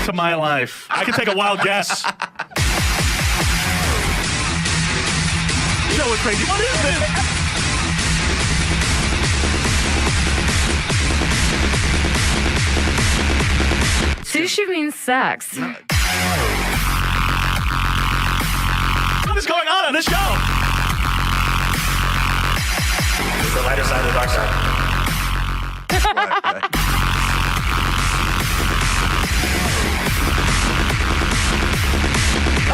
to my life. I can take a wild guess. Show is crazy. What is this? Sushi means sex. What is going on this show? It's the lighter side of the dark side.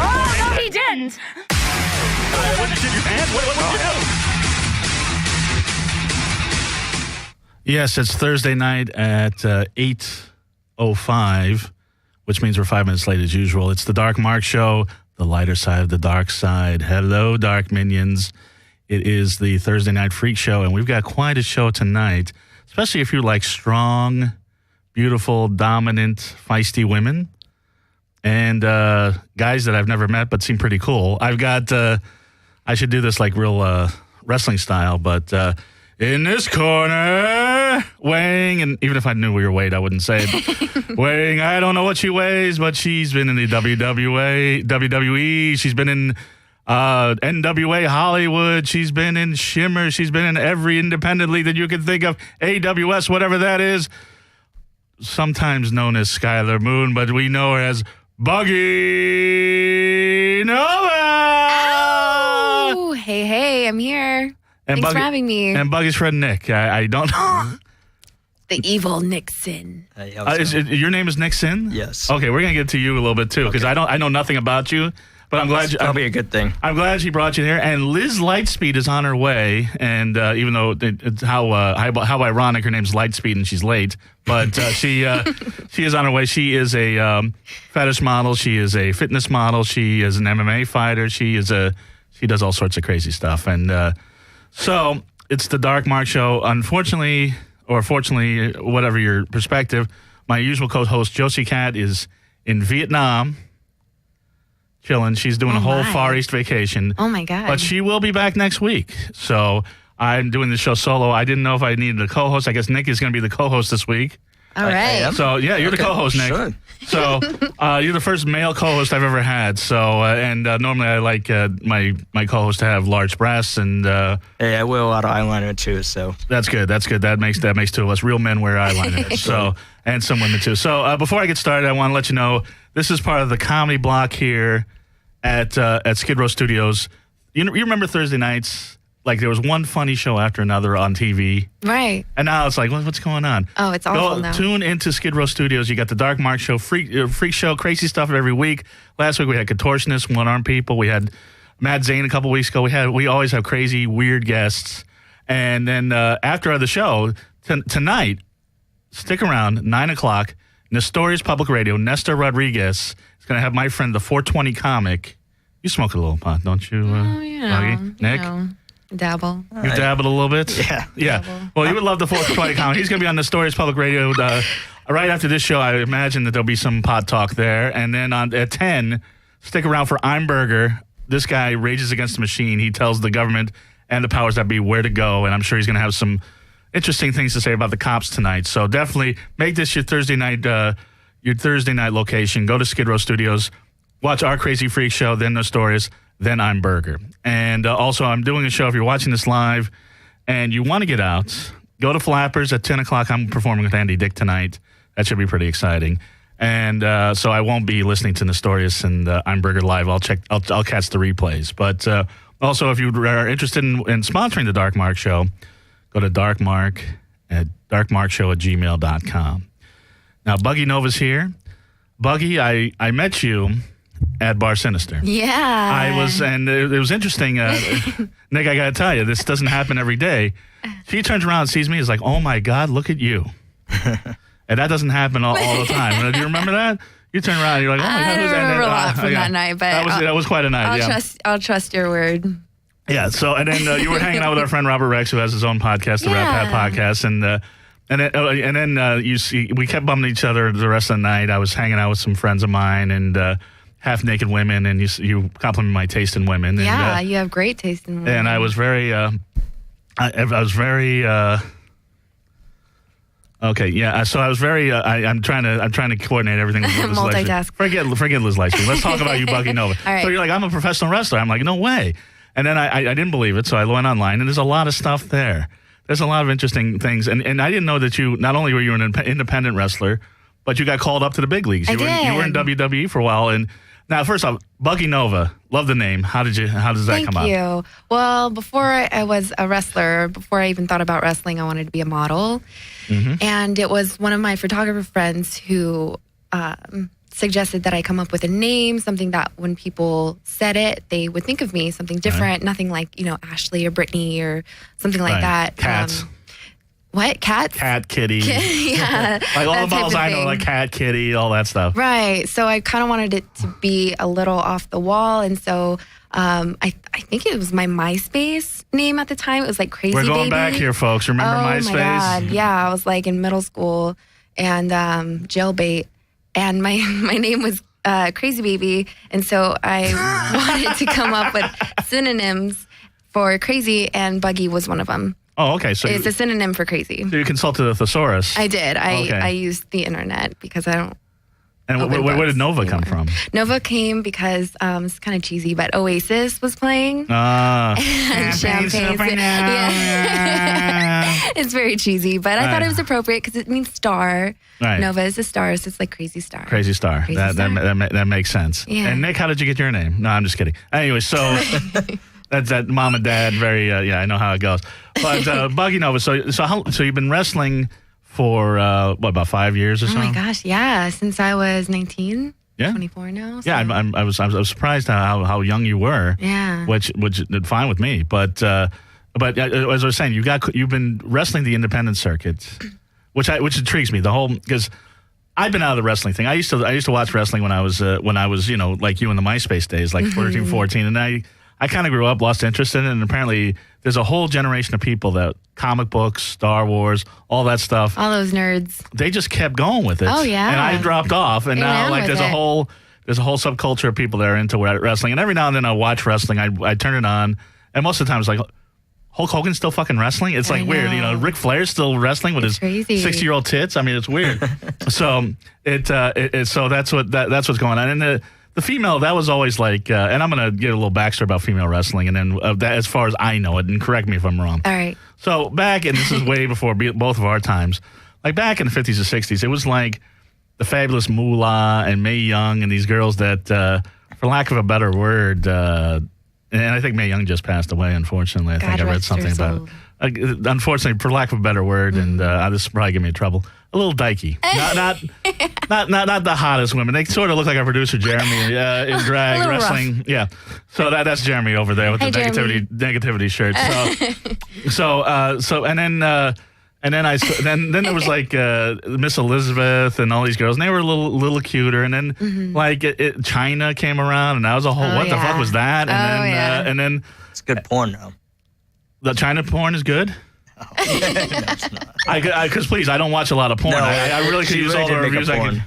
Oh, no, he didn't. What did you pants? What did you do? Yes, it's Thursday night at 8:05, which means we're 5 minutes late as usual. It's the Dark Mark Show, the lighter side of the dark side. Hello, Dark Minions. It is the Thursday Night Freak Show, and we've got quite a show tonight, especially if you like strong, beautiful, dominant, feisty women and guys that I've never met but seem pretty cool. I've got, I should do this like real wrestling style, but in this corner, weighing, and even if I knew your weight, I wouldn't say it. Weighing, I don't know what she weighs, but she's been in the WWE. She's been in NWA Hollywood. She's been in Shimmer. She's been in every independent league that you can think of. AWS, whatever that is. Sometimes known as Skylar Moon, but we know her as Buggy Nova. Oh, hey, I'm here. Thanks for having me. And Buggy's friend Nick. I don't know. The evil Nixon. Your name is Nixon? Yes. Okay, we're gonna get to you a little bit too, because I know nothing about you. But I'm glad that'll be a good thing. I'm glad she brought you here. And Liz Lightspeed is on her way. And even though it's how ironic, her name's Lightspeed and she's late, but she is on her way. She is a fetish model. She is a fitness model. She is an MMA fighter. She does all sorts of crazy stuff. And so it's the Dark Mark Show. Unfortunately, or fortunately, whatever your perspective, my usual co-host Josie Cat is in Vietnam. Chilling. She's doing a whole Far East vacation. Oh, my God. But she will be back next week. So I'm doing the show solo. I didn't know if I needed a co-host. I guess Nick is going to be the co-host this week. All right. So, yeah, you're the co-host, Nick. Sure. So you're the first male co-host I've ever had. So, and normally I like my co-host to have large breasts. And hey, I wear a lot of eyeliner, too, so. That's good. That's good. That makes two of us. Real men wear eyeliner. So, and some women, too. So before I get started, I want to let you know, this is part of the comedy block here at Skidrow Studios. You remember Thursday nights? Like there was one funny show after another on TV. Right. And now it's like, what's going on? Oh, it's awful now. Tune into Skidrow Studios. You got the Dark Mark Show, freak show, crazy stuff every week. Last week we had contortionists, one-armed people. We had Matt Zane a couple weeks ago. We always have crazy, weird guests. And then after the show, tonight, stick around, 9 o'clock, Nestorius Public Radio, Nestor Rodriguez is going to have my friend, the 420 comic. You smoke a little pot, don't you? Nick? Dabble. You dabbled a little bit? Yeah. Dabble. Well, you would love the 420 comic. He's going to be on Nestorius Public Radio right after this show. I imagine that there'll be some pot talk there. And then at 10, stick around for I'm Burger. This guy rages against the machine. He tells the government and the powers that be where to go. And I'm sure he's going to have some interesting things to say about the cops tonight. So definitely make this your Thursday night location. Go to Skidrow Studios, watch our Crazy Freak Show, then Nestorius, then I'm Burger. And also I'm doing a show. If you're watching this live and you want to get out, go to Flappers at 10 o'clock. I'm performing with Andy Dick tonight. That should be pretty exciting. And so I won't be listening to Nestorius and I'm Burger live. I'll catch the replays. But also if you are interested in sponsoring the Dark Mark Show, go to darkmarkshow@gmail.com. Now, Buggy Nova's here. Buggy, I met you at Bar Sinister. Yeah. And it was interesting. Nick, I got to tell you, this doesn't happen every day. She turns around and sees me, is like, oh my God, look at you. And that doesn't happen all the time. Do you remember that? You turn around and you're like, oh my God. I don't remember a lot from that night, but that was quite a night. I'll trust your word. Yeah. So, and then you were hanging out with our friend Robert Rex, who has his own podcast, the Rat Pat Podcast, and then you see, we kept bumming each other the rest of the night. I was hanging out with some friends of mine and half naked women, and you complimented my taste in women. Yeah, and, you have great taste in women. And I was very, Okay, yeah. So I was very. I'm trying to coordinate everything with Liz Leishman. Multitask. Forget Liz Leishman. Let's talk about you, Buggy Nova. All right. So you're like, I'm a professional wrestler. I'm like, no way. And then I didn't believe it, so I went online, and there's a lot of stuff there. There's a lot of interesting things, and I didn't know that you not only were you an independent wrestler, but you got called up to the big leagues. You were in WWE for a while, and now first off, Buggy Nova, love the name. How does that come up? Thank you. Well, before I was a wrestler, before I even thought about wrestling, I wanted to be a model. Mm-hmm. And it was one of my photographer friends who suggested that I come up with a name, something that when people said it, they would think of me, something different, nothing like, Ashley or Brittany or something like that. Cats. What? Cats? Cat, kitty. Yeah. Like all the models I know, like cat, kitty, all that stuff. Right. So I kind of wanted it to be a little off the wall. And so I think it was my MySpace name at the time. It was like Crazy Baby. We're going back here, folks. Remember MySpace? Oh, my God. Yeah. I was like in middle school and jailbait. And my name was Crazy Baby. And so I wanted to come up with synonyms for crazy, and Buggy was one of them. Oh, okay. So it's a synonym for crazy. So you consulted a thesaurus. I did. I used the internet because I don't. And where did Nova come from? Nova came because it's kind of cheesy, but Oasis was playing. And champagne. Yeah. It's very cheesy, but I thought it was appropriate because it means star. Right. Nova is a star, so it's like Crazy Star. Crazy Star. That makes sense. Yeah. And Nick, how did you get your name? No, I'm just kidding. Anyway, so that's that mom and dad. Very I know how it goes. But Buggy Nova. So you've been wrestling for about 5 years or so? Oh my gosh, yeah, since I was 19. Yeah, 24 now. So. Yeah, I was surprised how young you were. Yeah, which did fine with me. But as I was saying, you've been wrestling the independent circuit, which intrigues me. The whole because I've been out of the wrestling thing. I used to watch wrestling when I was like you in the MySpace days, like 13, 14, and I kind of grew up, lost interest in it, and apparently there's a whole generation of people that comic books, Star Wars, all that stuff. All those nerds. They just kept going with it. Oh yeah. And I dropped off, and now like there's a whole subculture of people that are into wrestling, and every now and then I watch wrestling. I turn it on, and most of the time it's like, Hulk Hogan's still fucking wrestling? It's like weird. Ric Flair's still wrestling with his 60-year-old tits. I mean, it's weird. So so that's what's going on. And the female, that was always like, and I'm going to give a little backstory about female wrestling, and then that as far as I know it, and correct me if I'm wrong. All right. So back, and this is way before both of our times, like back in the 50s or 60s, it was like the fabulous Moolah and Mae Young and these girls that, for lack of a better word, and I think Mae Young just passed away, unfortunately. I think I read something about it. Unfortunately, for lack of a better word, and this will probably give me trouble. A little dykey, not the hottest women. They sort of look like our producer Jeremy in drag wrestling. Rough. Yeah, so that's Jeremy over there with the negativity shirt. So and then there was like Miss Elizabeth and all these girls, and they were a little cuter. And then like China came around, and that was a whole the fuck was that? And then it's good porn now. The China porn is good. No, it's not. Because please, I don't watch a lot of porn. No, I really could use all the reviews I could.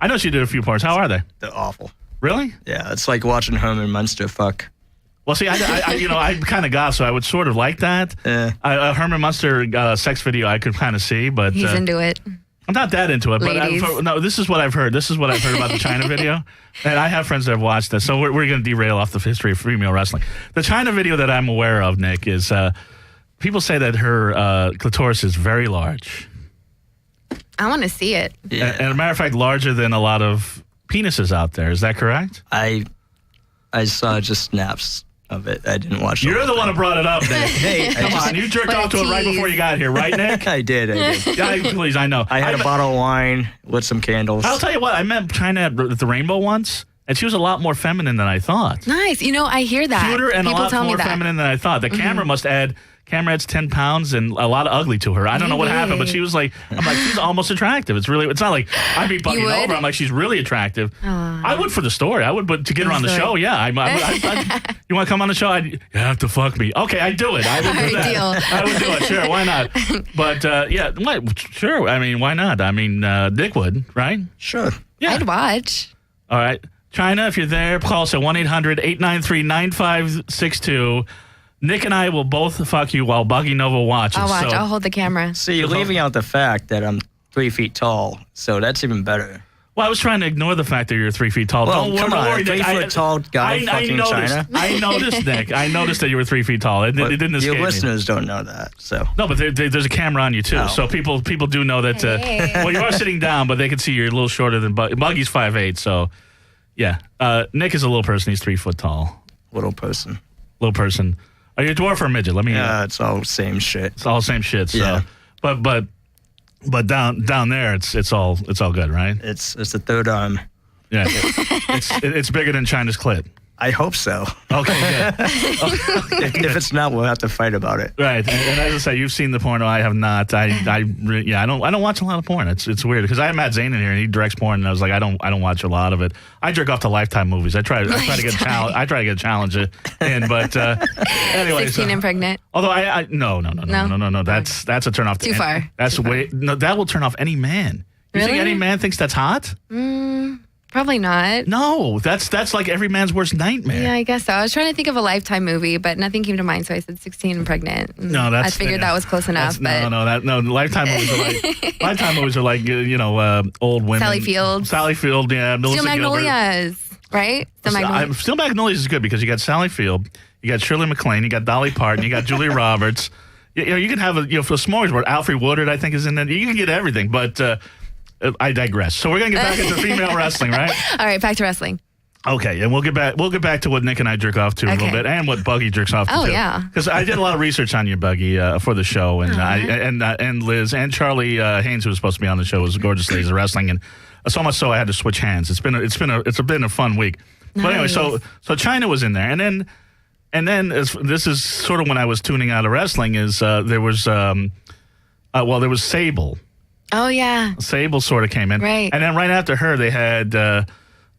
I know she did a few porns. How are they? They're awful. Really? Yeah, it's like watching Herman Munster fuck. Well, see, I kind of got, so I would sort of like that. Yeah. Herman Munster sex video, I could kind of see, but he's into it. I'm not that into it, Ladies. but no, this is what I've heard. This is what I've heard about the China video, and I have friends that have watched this. So we're going to derail off the history of female wrestling. The China video that I'm aware of, Nick, is. People say that her clitoris is very large. I want to see it. Yeah. And as a matter of fact, larger than a lot of penises out there. Is that correct? I saw just snaps of it. I didn't watch it. You're the one who brought it up, Nick. Hey, come on. You jerked off to it right before you got here, right, Nick? I did. Yeah, please, I know. I had a bottle of wine with some candles. I'll tell you what. I met China at the Rainbow once. And she was a lot more feminine than I thought. Nice. I hear that. Cuter and People a lot more feminine than I thought. The camera must add... Camera adds 10 pounds and a lot of ugly to her. I don't know what happened, but she was like, I'm like, she's almost attractive. It's not like I'd be bugging over. I'm like, she's really attractive. I would for the story. I would, but to get her on the show, yeah. You want to come on the show? You have to fuck me. Okay, I'd do it. I would do that. Deal. I would do it. Sure, why not? But sure. I mean, why not? I mean, Dick would, right? Sure. Yeah. I'd watch. All right. China, if you're there, call us at 1-800-893-9562. Nick and I will both fuck you while Buggy Nova watches. I'll watch. I'll hold the camera. See, you're leaving out the fact that I'm 3 feet tall, so that's even better. Well, I was trying to ignore the fact that you're 3 feet tall. Well, Don't come on, worry, 3 Nick. foot tall guy fucking China. I noticed, Nick. I noticed that you were 3 feet tall. It didn't escape Your me. listeners don't know that, so. No, but there's a camera on you too, Oh. so people do know that. Hey. Well, you are sitting down, but they can see you're a little shorter than Buggy's 5'8", so yeah. Nick is a little person. He's 3 foot tall. Little person. Little person. Are you a dwarf or a midget? Let me. Yeah, it's all same shit. It's all the same shit. So. Yeah. But down there, it's all good, right? It's the third arm. Yeah. It's bigger than China's clit. I hope so. Okay, good. If it's not, we'll have to fight about it. Right, and as I say, you've seen the porno. I have not. I don't watch a lot of porn. It's weird because I have Matt Zane in here and he directs porn, and I was like, I don't watch a lot of it. I jerk off to Lifetime movies. I try to get a challenge in, but anyway. 16 and pregnant. Although no. That's a turn off. Too far. That's Too way far. no. That will turn off any man. You think Really? any man thinks that's hot? Probably not. No, that's like every man's worst nightmare. Yeah, I guess so. I was trying to think of a Lifetime movie, but nothing came to mind, so I said 16 and pregnant. No, I figured that was close enough. But Lifetime movies are like old women. Sally Field, yeah. Melissa Steel Magnolias, right? Steel Magnolias is good because you got Sally Field, you got Shirley MacLaine, you got Dolly Parton, you got Julia Roberts. You can have for a smorgasbord. Alfre Woodard, I think, is in there. You can get everything, but I digress. So we're gonna get back into female wrestling, right? All right, back to wrestling. Okay, and we'll get back to what Nick and I jerk off to a little bit, and what Buggy jerks off to. Oh, too. yeah. Because I did a lot of research on you, Buggy, for the show, and and Liz and Charlie Haynes, who was supposed to be on the show, was Gorgeous Ladies of Wrestling, and so much so I had to switch hands. It's been a fun week. Nice. But anyway, so China was in there, and then this is sort of when I was tuning out of wrestling. Is there was Sable. Oh, yeah. Sable sort of came in. Right. And then right after her, they had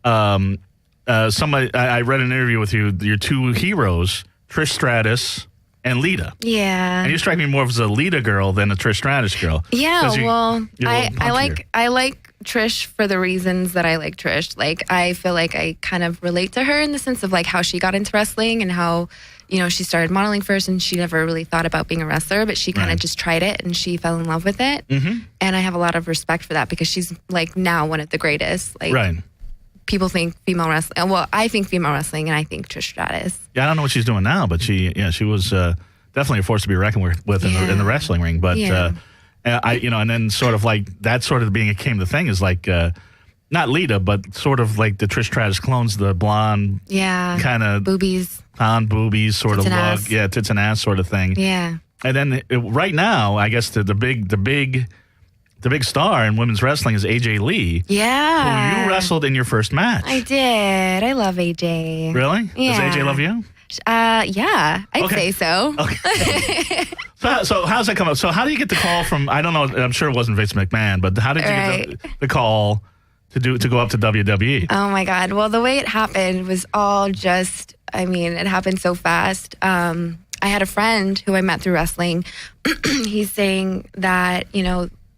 somebody. I read an interview with you, your two heroes, Trish Stratus and Lita. Yeah. And you strike me more as a Lita girl than a Trish Stratus girl. Yeah, well, you're a little punchier. I like Trish for the reasons that I like Trish. Like, I feel like I kind of relate to her in the sense of like how she got into wrestling and how, she started modeling first and she never really thought about being a wrestler, but she kind of just tried it and she fell in love with it. Mm-hmm. And I have a lot of respect for that because she's like now one of the greatest. Like, right. People think female wrestling. Well, I think female wrestling and I think Trish Stratus. Yeah, I don't know what she's doing now, but she was definitely a force to be reckoned with in the wrestling ring. But and then sort of like that sort of became the thing is like not Lita, but sort of like the Trish Stratus clones, the blonde, kind of boobies, blonde boobies sort tits of look, ass. yeah, tits and ass sort of thing. Yeah. And then right now, I guess the big star in women's wrestling is AJ Lee. Yeah. Who you wrestled in your first match. I did. I love AJ. Really? Yeah. Does AJ love you? Yeah, I'd say so. Okay. So how's that come up? So how do you get the call from? I don't know. I'm sure it wasn't Vince McMahon, but how did you get the call to go up to WWE? Oh my God! Well, the way it happened was all just. I mean, it happened so fast. I had a friend who I met through wrestling. He's saying that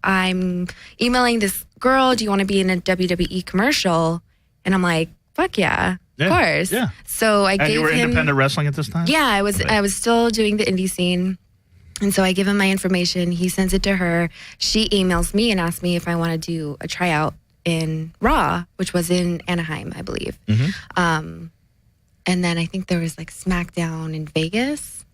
I'm emailing this girl. Do you want to be in a WWE commercial? And I'm like, fuck yeah. Of course. Yeah. So I gave him. And you were independent wrestling at this time? Yeah, I was. I was still doing the indie scene, and so I give him my information. He sends it to her. She emails me and asks me if I want to do a tryout in Raw, which was in Anaheim, I believe. Mm-hmm. And then I think there was like SmackDown in Vegas.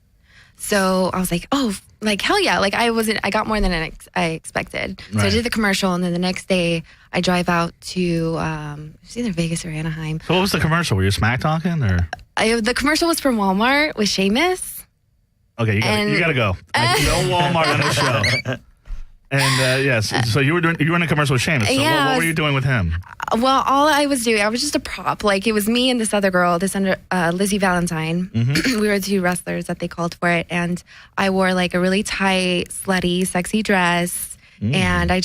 So I was like, oh, like hell yeah! Like I got more than I expected. So I did the commercial, and then the next day I drive out to it was either Vegas or Anaheim. So what was the commercial? Were you smack talking or? The commercial was from Walmart with Sheamus. Okay, you gotta go. No Walmart on this show. And yes, so you were in a commercial with Sheamus. So what were you doing with him? Well, all I was doing, I was just a prop. Like it was me and this other girl, Lizzie Valentine. Mm-hmm. We were the two wrestlers that they called for it, and I wore like a really tight, slutty, sexy dress. And I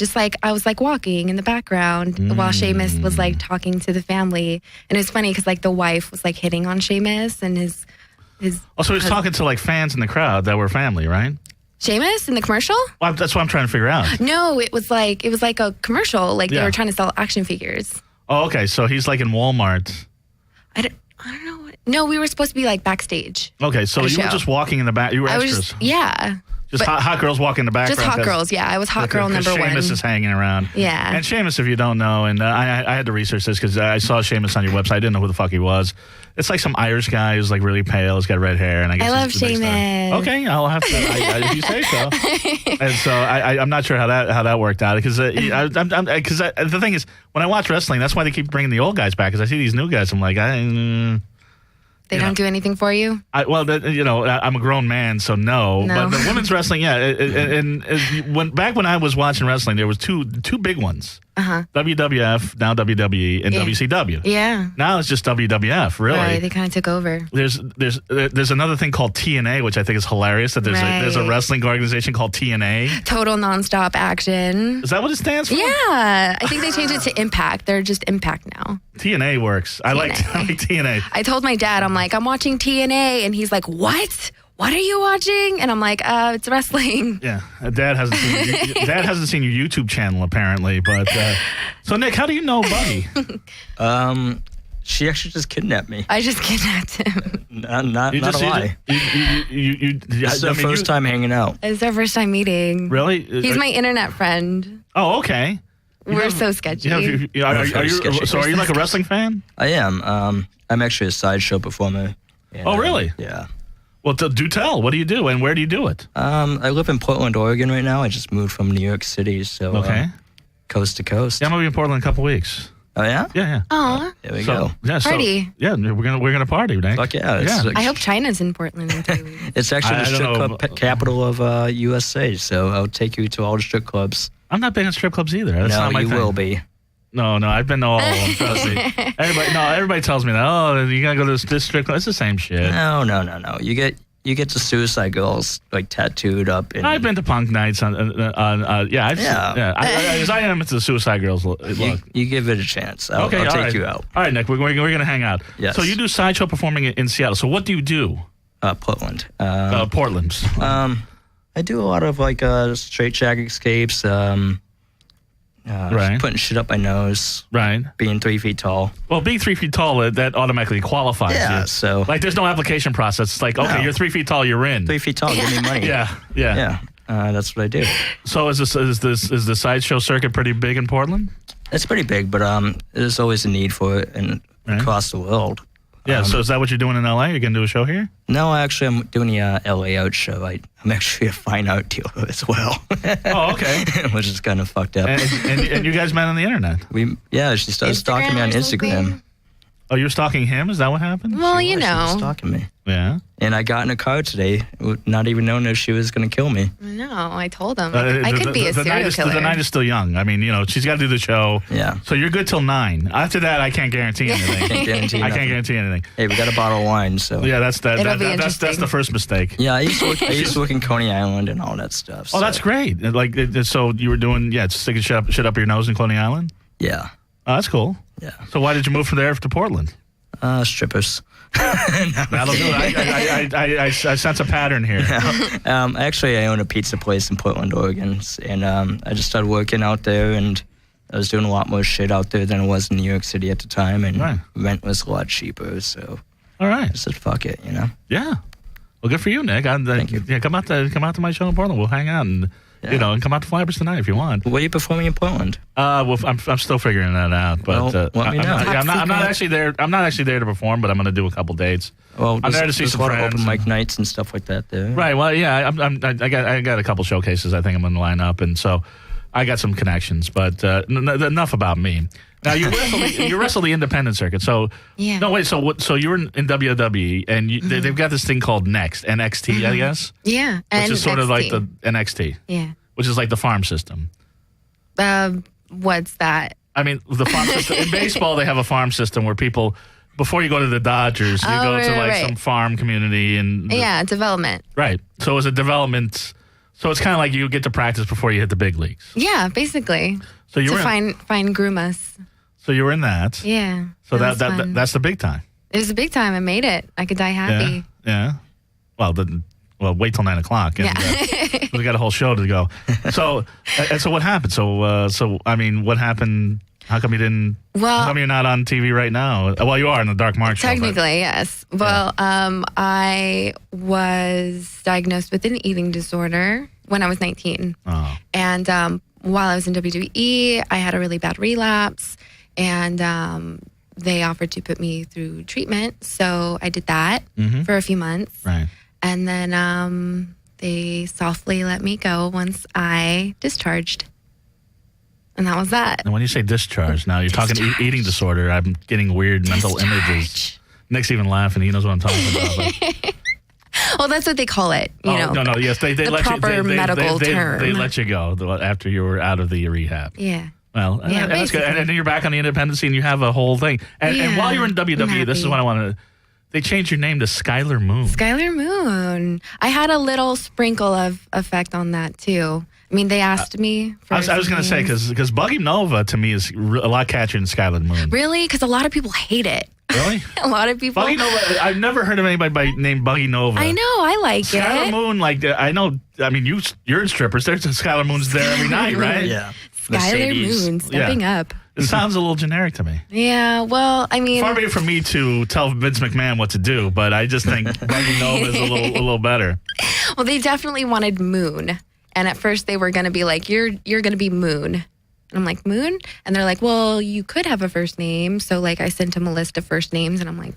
was like walking in the background while Sheamus was like talking to the family. And it was funny because like the wife was like hitting on Sheamus and his. Oh, so he was talking to like fans in the crowd that were family, right? Sheamus in the commercial? Well, that's what I'm trying to figure out. No, it was like a commercial. Like they were trying to sell action figures. Oh, okay. So he's like in Walmart. I don't know. No, we were supposed to be like backstage. Okay, so you were just walking in the back. You were extras. Just hot girls walking in the background. Just hot girls, yeah. I was hot girl number one. Seamus is hanging around. Yeah. And Seamus, if you don't know, and I had to research this because I saw Seamus on your website. I didn't know who the fuck he was. It's like some Irish guy who's like really pale. He's got red hair. And I love Seamus. Okay, I'll have to, if you say so. And so I'm not sure how that worked out. Because the thing is, when I watch wrestling, that's why they keep bringing the old guys back. Because I see these new guys. I'm like, They don't do anything for you? I'm a grown man, so no. But the women's wrestling, yeah. And back when I was watching wrestling, there was two big ones. WWF, now WWE, and WCW. Yeah. Now it's just WWF, really. Right, they kind of took over. There's another thing called TNA, which I think is hilarious, that there's a wrestling organization called TNA. Total Nonstop Action. Is that what it stands for? Yeah. I think they changed it to Impact. They're just Impact now. TNA works. I like TNA. I told my dad, I'm watching TNA, and he's like, what? What are you watching? And I'm like, it's wrestling. Yeah, Dad hasn't seen your YouTube channel apparently. But so Nick, how do you know Buddy? She actually just kidnapped me. I just kidnapped him. Not a lie. It's our first time hanging out. It's our first time meeting. Really? He's my internet friend. Oh, okay. We're so sketchy. Are you like a wrestling fan? I am. I'm actually a sideshow performer. And, oh, really? Yeah. Well, do tell. What do you do, and where do you do it? I live in Portland, Oregon right now. I just moved from New York City, so coast to coast. Yeah, I'm gonna be in Portland in a couple weeks. Oh yeah? Yeah. Oh, there we go. Yeah, party. Yeah, we're gonna party, Nick. Fuck yeah! I hope China's in Portland in 3 weeks. It's actually the strip club capital of USA, so I'll take you to all the strip clubs. I'm not big on strip clubs either. That's not my thing. Will be. No, I've been to all of them. Trust me. Everybody tells me that. Oh, you gotta go to this strip club. It's the same shit. No. You get the Suicide Girls like tattooed up. I've been to punk nights on I am into the Suicide Girls look. You give it a chance. I'll take you out. All right, Nick, we're gonna hang out. Yes. So you do sideshow performing in Seattle. So what do you do? Portland. Portland. I do a lot of like straight jacket escapes. Right. Putting shit up my nose. Right. Being 3 feet tall. Well, being 3 feet tall, that automatically qualifies you. Yeah, so... Like, there's no application process. It's like, okay, you're 3 feet tall, you're in. 3 feet tall, give me money. Yeah. That's what I do. So is the sideshow circuit pretty big in Portland? It's pretty big, but there's always a need for it across the world. Yeah, so is that what you're doing in L.A.? You're going to do a show here? No, actually, I'm doing a L.A. out show. I'm actually a fine art dealer as well. Oh, okay. Which is kind of fucked up. And you guys met on the internet? She started stalking me on Instagram. Oh, you're stalking him? Is that what happened? Well, She was stalking me. Yeah. And I got in a car today, not even knowing if she was going to kill me. No, I told him. I could be a serial killer. The night is still young. I mean, she's got to do the show. Yeah. So you're good till 9. After that, I can't guarantee anything. I can't guarantee anything. Hey, we got a bottle of wine, so. Yeah, that's the first mistake. Yeah, I used to work in Coney Island and all that stuff. Oh, that's great. So you were doing, sticking shit up your nose in Coney Island? Yeah. Oh, that's cool. Yeah. So why did you move from there to Portland? Strippers. That'll do it. I sense a pattern here. Actually, I own a pizza place in Portland, Oregon, and I just started working out there, and I was doing a lot more shit out there than I was in New York City at the time, and rent was a lot cheaper, so all right, I said, fuck it, Yeah. Well, good for you, Nick. Thank you. Yeah, come out to my show in Portland. We'll hang out and and come out to Flyers tonight if you want. What are you performing in Portland? Well, I'm still figuring that out, but let me know. I'm not actually there. I'm not actually there to perform, but I'm going to do a couple dates. Well, I'm there to see some friends. A lot of open mic nights and stuff like that there. Right. Well, yeah. I got a couple showcases. I think I'm going to line up, and so I got some connections. But enough about me. Now you wrestle the independent circuit. So no wait. So you were in WWE, and they've got this thing called NXT, I guess. Yeah, which is sort of like the NXT. Yeah, which is like the farm system. What's that? I mean, the farm system in baseball. They have a farm system where people, before you go to the Dodgers, you go to some farm community and development. Right. So it's a development. So it's kind of like you get to practice before you hit the big leagues. Yeah, basically. So you were fine groom us. So you were in that. Yeah. So that's the big time. It was a big time. I made it. I could die happy. Yeah. Well, wait till 9 o'clock. And, we got a whole show to go. So what happened? So I mean, what happened? How come you didn't? Well, how come you're not on TV right now? Well, you are in the Dark Mark show. Technically, yes. Well, I was diagnosed with an eating disorder when I was 19. Oh. And while I was in WWE, I had a really bad relapse, and they offered to put me through treatment. So I did that for a few months. Right. And then they softly let me go once I discharged. And that was that. And when you say discharge, now you're talking eating disorder. I'm getting weird mental images. Nick's even laughing. He knows what I'm talking about. But. Well, that's what they call it. You know. No. Yes, they the let proper you. medical term. They let you go after you were out of the rehab. Yeah. Well, yeah, that's good. And then you're back on the independent scene. You have a whole thing. And while you were in WWE, this is what I want to. They changed your name to Skylar Moon. Skylar Moon. I had a little sprinkle of effect on that too. I mean, they asked me. I was going to say because Buggy Nova to me is a lot catchier than Skylar Moon. Really? Because a lot of people hate it. Really? A lot of people. Buggy Nova. I've never heard of anybody named Buggy Nova. I know. I like Skylar it. Moon. Like I know. I mean, you're in strippers. There's Skylar Moon's there every night, right? Yeah. Skylar Moon stepping up. It sounds a little generic to me. Yeah, well, I mean... Far be it from me to tell Vince McMahon what to do, but I just think Buggy Nova is a little better. Well, they definitely wanted Moon. And at first they were going to be like, you're going to be Moon. And I'm like, Moon? And they're like, well, you could have a first name. So, like, I sent them a list of first names, and I'm like,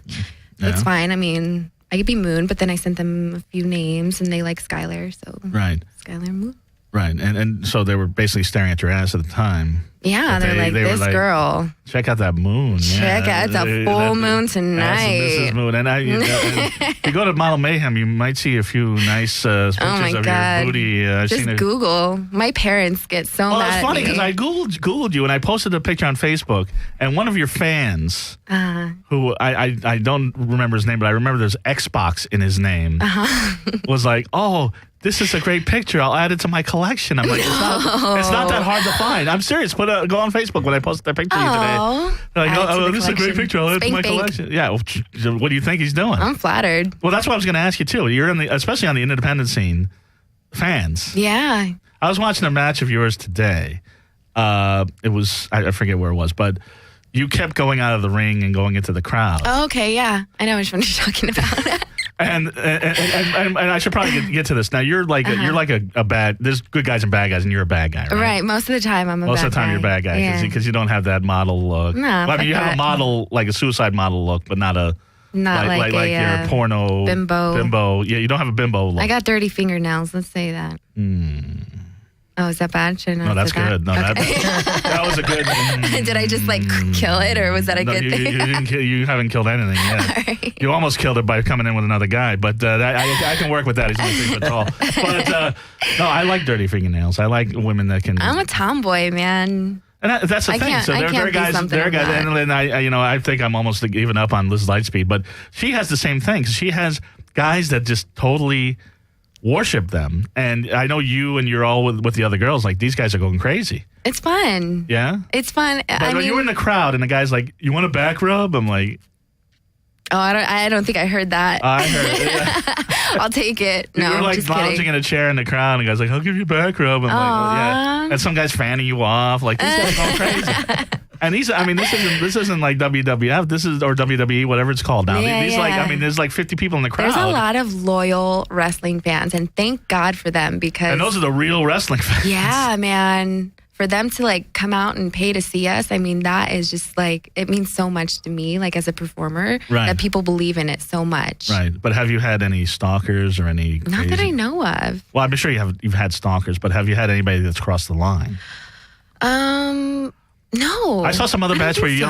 that's fine. I mean, I could be Moon, but then I sent them a few names, and they like Skylar, so... Right. Skylar Moon. Right, and so they were basically staring at your ass at the time. Yeah, they're like, this girl. Check out that moon. Check out the full moon tonight. This is moon. And if you go to Model Mayhem, you might see a few nice pictures of your booty. Just Google. My parents get so mad at me. It's funny because I Googled you and I posted a picture on Facebook, and one of your fans, who I don't remember his name, but I remember there's Xbox in his name, was like, oh, this is a great picture. I'll add it to my collection. I'm like, it's not that hard to find. I'm serious. Go on Facebook when I posted that picture today. They're like, this is a great picture. I'll add it to my collection. Yeah. Well, what do you think he's doing? I'm flattered. Well, that's what I was going to ask you too. You're especially on the independent scene, fans. Yeah. I was watching a match of yours today. It was I forget where it was, but you kept going out of the ring and going into the crowd. Oh, okay. Yeah, I know which one you're talking about. And I should probably get to this. Now you're like a bad. There's good guys and bad guys, and you're a bad guy, right? Right. Most of the time, I'm a bad guy. Most of the time, you're a bad guy because you don't have that model look. No, well, I mean, you have a model like a suicide model look, but not like your porno bimbo. Yeah, you don't have a bimbo look. I got dirty fingernails. Let's say that. Oh, is that bad? Should I not No, that's say good. That? No, okay. that was a good. Did I just like kill it, or was that a good thing? You didn't kill. You haven't killed anything yet. Right. You almost killed it by coming in with another guy, but I can work with that. He's only 3 foot tall. But no, I like dirty fingernails. I like women that can. I'm a tomboy, man. And that's the thing. So there are guys, and I think I'm almost even up on Liz Lightspeed, but she has the same thing. She has guys that just totally worship them. And I know you and you're all with the other girls, like these guys are going crazy. It's fun. Yeah? It's fun. But you were in the crowd and the guy's like, you want a back rub? I'm like... Oh, I don't think I heard that. I heard it. Yeah. I'll take it. No, you were like just lounging kidding. in a chair in the crowd and the guy's like, I'll give you a back rub. I'm like, well, yeah. And some guy's fanning you off. Like, these guys are going crazy. And this isn't like WWF. This is, or WWE, whatever it's called now. Yeah, there's like 50 people in the crowd. There's a lot of loyal wrestling fans, and thank God for them because. And those are the real wrestling fans. Yeah, man. For them to like come out and pay to see us, I mean, that is just like, it means so much to me, like as a performer, that people believe in it so much. Right. But have you had any stalkers or any crazy... Not that I know of. Well, I'm sure you've had stalkers, but have you had anybody that's crossed the line? No. I saw some other match where you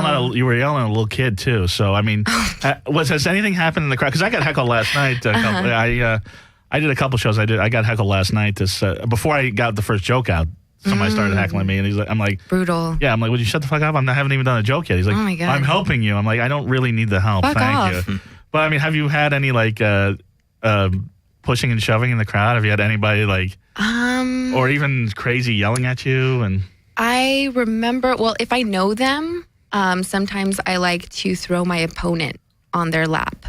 were yelling at a little kid too. So I mean, has anything happened in the crowd? Because I got heckled last night. I did a couple shows. I got heckled last night. Before I got the first joke out, somebody started heckling me, and I'm like, brutal. Yeah, I'm like, would you shut the fuck up? I haven't even done a joke yet. He's like, oh my God. I'm helping you. I'm like, I don't really need the help. Fuck Thank off. you. But I mean, have you had any like pushing and shoving in the crowd? Have you had anybody like, or even crazy yelling at you? And I remember, well, if I know them, sometimes I like to throw my opponent on their lap.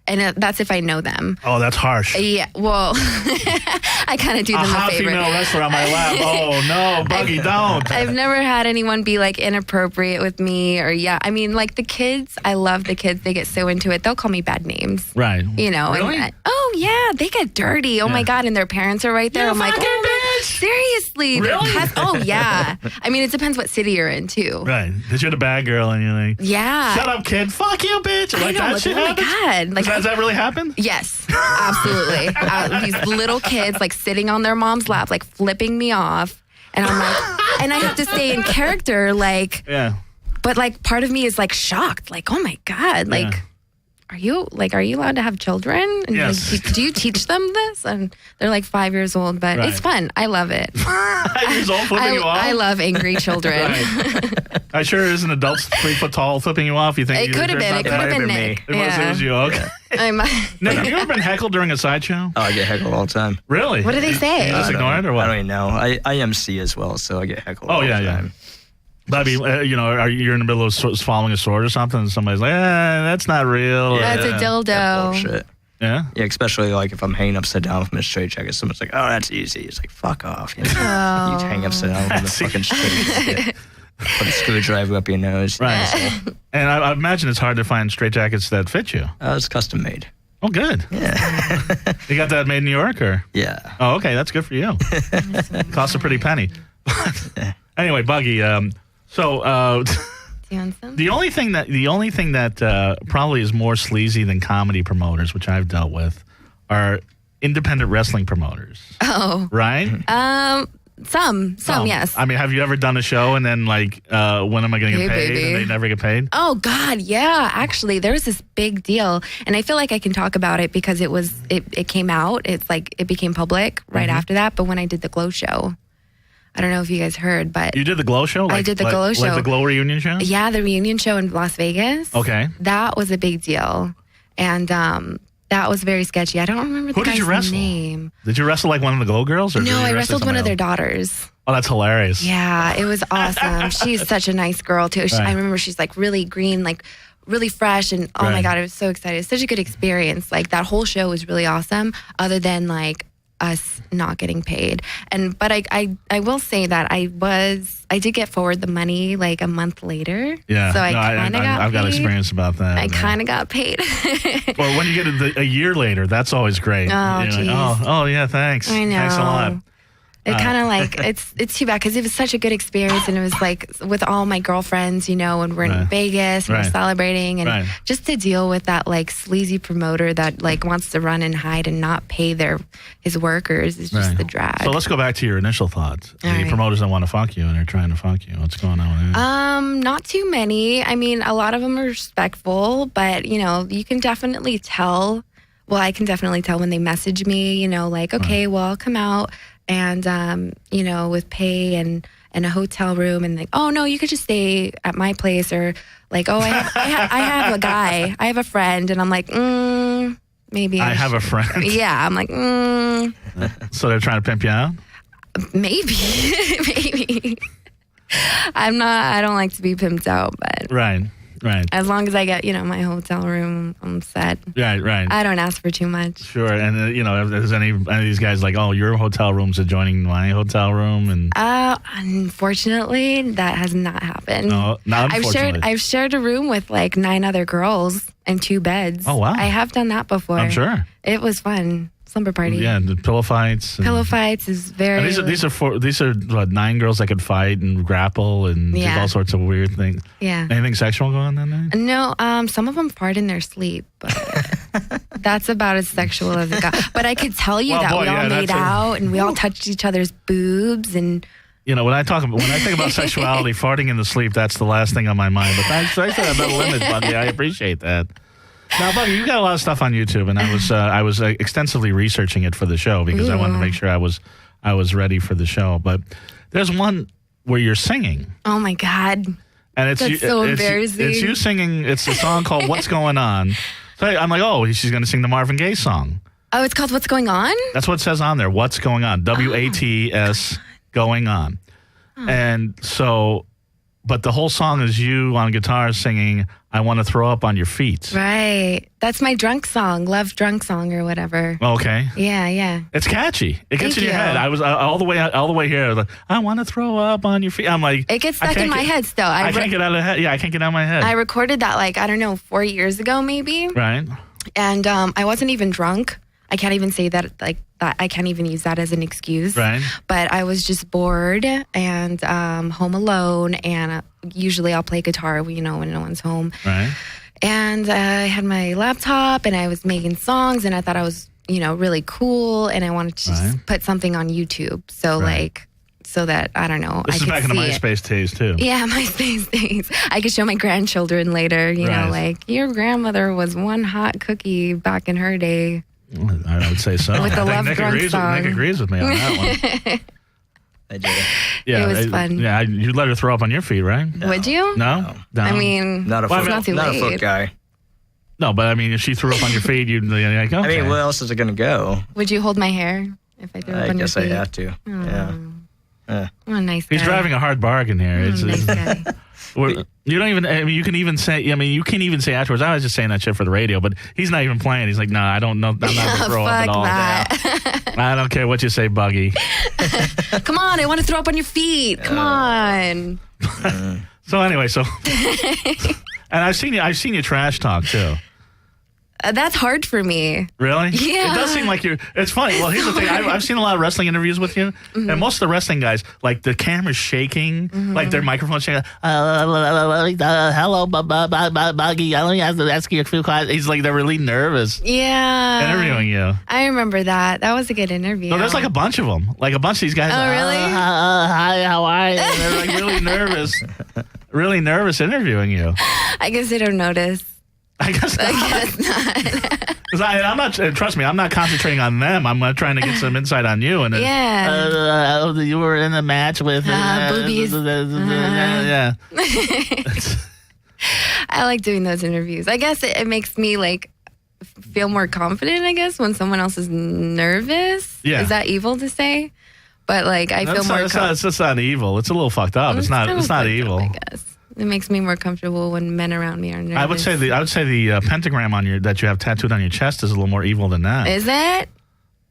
And that's if I know them. Oh, that's harsh. Yeah, well, I kind of do them a hot favor. female wrestler on my lap. Oh, no, Buggy, don't. I've never had anyone be like inappropriate with me or I mean, like the kids, I love the kids. They get so into it. They'll call me bad names. Right. You know. Really? And, oh, yeah, they get dirty. Oh, my God. And their parents are right there. I'm like, oh, seriously? Really? Oh, yeah. I mean, it depends what city you're in, too. Right. Because you're the bad girl and you're like, yeah. Shut up, kid. Fuck you, bitch. Like, that shit happens? Oh, my God. Like, Does that really happen? Yes, absolutely. These little kids like sitting on their mom's lap, like flipping me off. And I'm like, and I have to stay in character, like, yeah. But like part of me is like shocked, like, oh my God, like, are you allowed to have children? And yes. like, do you teach them this? And they're like 5 years old, but it's fun. I love it. 5 years old flipping you off? I love angry children. I sure is an adult 3 foot tall flipping you off. You think it could have been? It could have been Nick. It was you. Okay. Nick, have you ever been heckled during a sideshow? Oh, I get heckled all the time. Really? What do they say? You just ignore it or what? I don't even know. I MC as well, so I get heckled all the time. Bobby, you're in the middle of following a sword or something, and somebody's like, that's not real. That's a dildo. That's bullshit. Yeah? Yeah, especially like if I'm hanging upside down from a straight jacket, someone's like, oh, that's easy. It's like, fuck off. You know? You hang upside down from the fucking straight jacket. Put a screwdriver up your nose. Right. And I imagine it's hard to find straight jackets that fit you. It's custom made. Oh, good. Yeah. You got that made in New York, or? Yeah. Oh, okay. That's good for you. Costs a pretty penny. Anyway, Buggy, the only thing that probably is more sleazy than comedy promoters, which I've dealt with, are independent wrestling promoters. Oh. Right? Some, yes. I mean, have you ever done a show and then like, when am I going to get paid? Baby. And they never get paid? Oh God, yeah. Actually, there was this big deal, and I feel like I can talk about it because it came out. It's like it became public right after that. But when I did the Glow show, I don't know if you guys heard, but you did the Glow show. I did the Glow show, like the Glow reunion show. Yeah, the reunion show in Las Vegas. Okay, that was a big deal, and that was very sketchy. I don't remember the guy's name. Did you wrestle like one of the Glow girls? Or no, I wrestled one of their else? daughters. Oh, that's hilarious. Yeah, it was awesome. She's such a nice girl, too. I remember she's like really green, like really fresh. And oh my God, I was so excited. It's such a good experience. Like that whole show was really awesome, other than like us not getting paid. But I will say that I did get forward the money like a month later. Yeah. So I've got experience about that. I kind of got paid. Well, when you get it a year later, that's always great. Oh, geez. Like, oh yeah, thanks. I know. Thanks a lot. It kind of like, it's too bad because it was such a good experience, and it was like with all my girlfriends, and we're in Vegas and we're celebrating, and just to deal with that like sleazy promoter that like wants to run and hide and not pay his workers is just the drag. So let's go back to your initial thoughts. The promoters that want to fuck you and they're trying to fuck you. What's going on with that? Not too many. I mean, a lot of them are respectful, but you can definitely tell. Well, I can definitely tell when they message me, like, okay, well, I'll come out. And, with pay and a hotel room, and like, oh no, you could just stay at my place, or like, oh, I have a guy, I have a friend, and I'm like, maybe I have a friend. Yeah, I'm like, So they're trying to pimp you out? Maybe. I don't like to be pimped out, but right. As long as I get, my hotel room, I'm set. Right. I don't ask for too much. Sure. And, if there's any of these guys like, oh, your hotel room's adjoining my hotel room? And unfortunately, that has not happened. No, not unfortunately. I've shared a room with like 9 other girls and 2 beds. Oh, wow. I have done that before. I'm sure. It was fun. Slumber party. Yeah, the pillow fights. Pillow fights is very. And these are 9 girls that could fight and grapple and do all sorts of weird things. Yeah. Anything sexual going on there? No, some of them fart in their sleep, but that's about as sexual as it got. But I could tell you we all made out and we all touched each other's boobs and. When I think about sexuality, farting in the sleep, that's the last thing on my mind. But thanks for that limit, Bundy. I appreciate that. Now, Buggy, you got a lot of stuff on YouTube, and I was extensively researching it for the show because I wanted to make sure I was ready for the show. But there's one where you're singing. Oh my God! And that's so embarrassing. It's you singing. It's a song called "What's Going On." So I'm like, oh, she's going to sing the Marvin Gaye song. Oh, it's called "What's Going On." That's what it says on there. What's going on? WATS going on. And so but the whole song is you on guitar singing, I want to throw up on your feet. Right. That's my drunk song, Love Drunk Song or whatever. Okay. Yeah. It's catchy. It gets Thank in your you. head. I was all the way here. I was like, I want to throw up on your feet. I'm like, It gets stuck in my head still. I can't get out of the head. Yeah, I can't get out of my head. I recorded that 4 years ago maybe. Right. And I wasn't even drunk. I can't even say that that. I can't even use that as an excuse. Right. But I was just bored and home alone. And usually I'll play guitar, when no one's home. Right. And I had my laptop and I was making songs and I thought I was, really cool. And I wanted to just put something on YouTube. So so that, I don't know, This I is could back in the see MySpace days, too. Yeah, MySpace days. I could show my grandchildren later, your grandmother was one hot cookie back in her day. I would say so. With the Love Nick Drunk song. Nick agrees with me on that one. I did. Yeah, It was fun. Yeah, you'd let her throw up on your feet, right? No. Would you? No? I mean, Not a it's foot, not too not a late. foot guy. No, but I mean, if she threw up on your feet, you'd be like, okay. I mean, where else is it going to go? Would you hold my hair if I threw up I on your guess I feet? have to. Yeah. What a nice guy. He's driving a hard bargain here. Nice guy. You don't even. I mean, you can even say. You can't even say afterwards. I was just saying that shit for the radio, but he's not even playing. He's like, no, I don't know. I'm not gonna throw up at Fuck all. that. I don't care what you say, Buggy. Come on, I want to throw up on your feet. Come on. So anyway, and I've seen you trash talk too. That's hard for me. Really? Yeah. It does seem like you're. It's funny. Well, here's the thing. I've seen a lot of wrestling interviews with you, and most of the wrestling guys, like the camera's shaking, like their microphone's shaking. Hello, Buggy. I let me ask you a few questions. He's like they're really nervous Yeah. interviewing you. I remember that. That was a good interview. No, there's like a bunch of them. Like a bunch of these guys. Oh, really? Hi, how are you? And they're like really nervous interviewing you. I guess they don't notice. I guess not. I guess not. 'Cause I'm not. Trust me, I'm not concentrating on them. I'm trying to get some insight on you. And Yeah. you were in a match with boobies. Yeah. I like doing those interviews. I guess it makes me feel more confident, I guess, when someone else is nervous. Yeah. Is that evil to say? But I feel more It's not evil. It's a little fucked up. It's not evil. I guess. It makes me more comfortable when men around me are nervous. I would say the pentagram that you have tattooed on your chest is a little more evil than that. Is it?